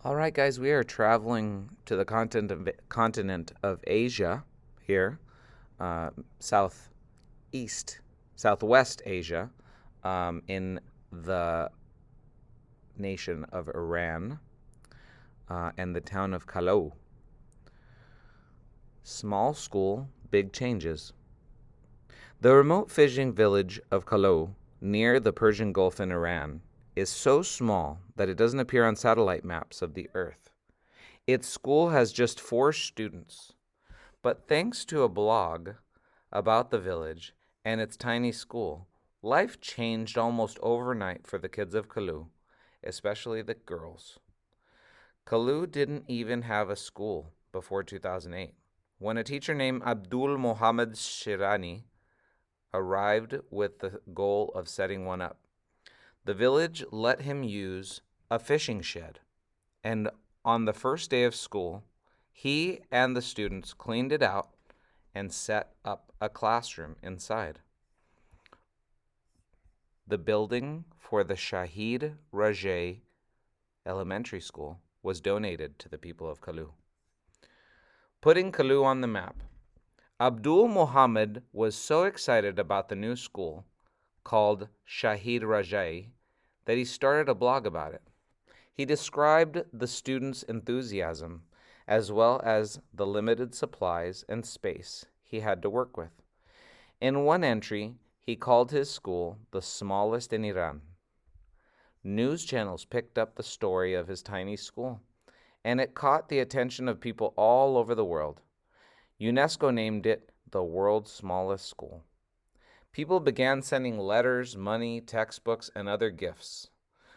All right, guys, we are traveling to the continent of Asia here, uh, southeast, southwest Asia, in the nation of Iran, and the town of Kalou. Small school, big changes. The remote fishing village of Kalou, near the Persian Gulf in Iran, is so small that it doesn't appear on satellite maps of the Earth. Its school has just 4 students. But thanks to a blog about the village and its tiny school, life changed almost overnight for the kids of Kalou, especially the girls. Kalou didn't even have a school before 2008, when a teacher named Abdul Mohammed Shirani arrived with the goal of setting one up. The village let him use a fishing shed, and on the first day of school, he and the students cleaned it out and set up a classroom inside. The building for the Shahid Rajeh Elementary School was donated to the people of Kalou. Putting Kalou on the map, Abdul Muhammad was so excited about the new school called Shahid Rajeh that he started a blog about it. He described the students' enthusiasm as well as the limited supplies and space he had to work with. In one entry, he called his school the smallest in Iran. News channels picked up the story of his tiny school, and it caught the attention of people all over the world. UNESCO named it the world's smallest school. People began sending letters, money, textbooks, and other gifts.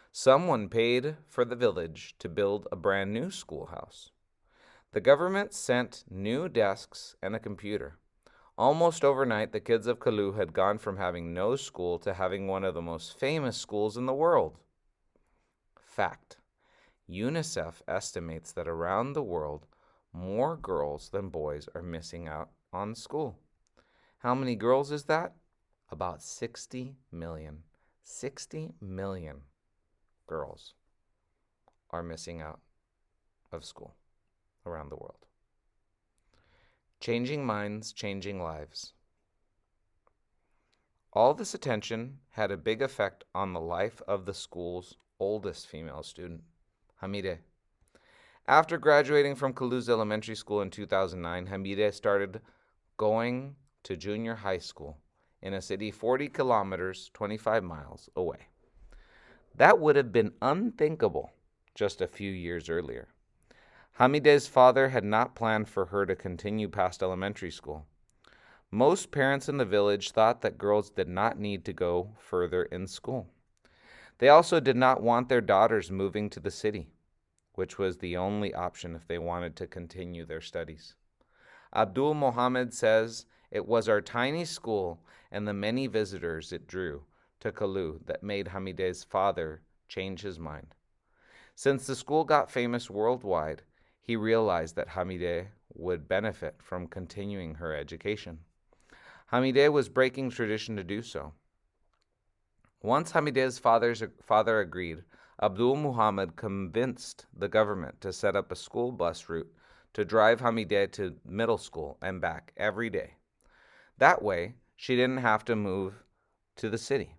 Someone paid for the village to build a brand new schoolhouse. The government sent new desks and a computer. Almost overnight, the kids of Kalou had gone from having no school to having one of the most famous schools in the world. Fact: UNICEF estimates that around the world, more girls than boys are missing out on school. How many girls is that? About 60 million. 60 million girls are missing out of school around the world. Changing minds, changing lives. All this attention had a big effect on the life of the school's oldest female student, Hamide. After graduating from Kalou's elementary school in 2009, Hamide started going to junior high school in a city 40 kilometers, 25 miles away. That would have been unthinkable just a few years earlier. Hamide's father had not planned for her to continue past elementary school. Most parents in the village thought that girls did not need to go further in school. They also did not want their daughters moving to the city, which was the only option if they wanted to continue their studies. Abdul Mohammed says it was our tiny school and the many visitors it drew to Kalou that made Hamide's father change his mind. Since the school got famous worldwide, he realized that Hamide would benefit from continuing her education. Hamide was breaking tradition to do so. Once Hamide's father agreed, Abdul Muhammad convinced the government to set up a school bus route to drive Hamide to middle school and back every day. That way, she didn't have to move to the city.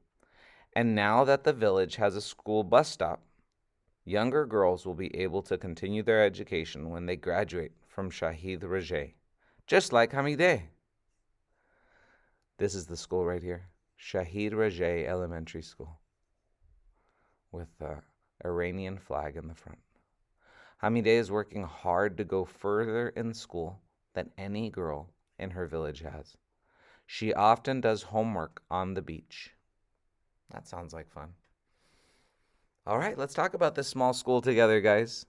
And now that the village has a school bus stop, younger girls will be able to continue their education when they graduate from Shahid Rajeh, just like Hamide. This is the school right here, Shahid Rajeh Elementary School, with the Iranian flag in the front. Hamide is working hard to go further in school than any girl in her village has. She often does homework on the beach. That sounds like fun. All right, let's talk about this small school together, guys.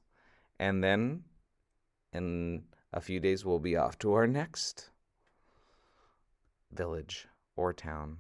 And then in a few days, we'll be off to our next village or town.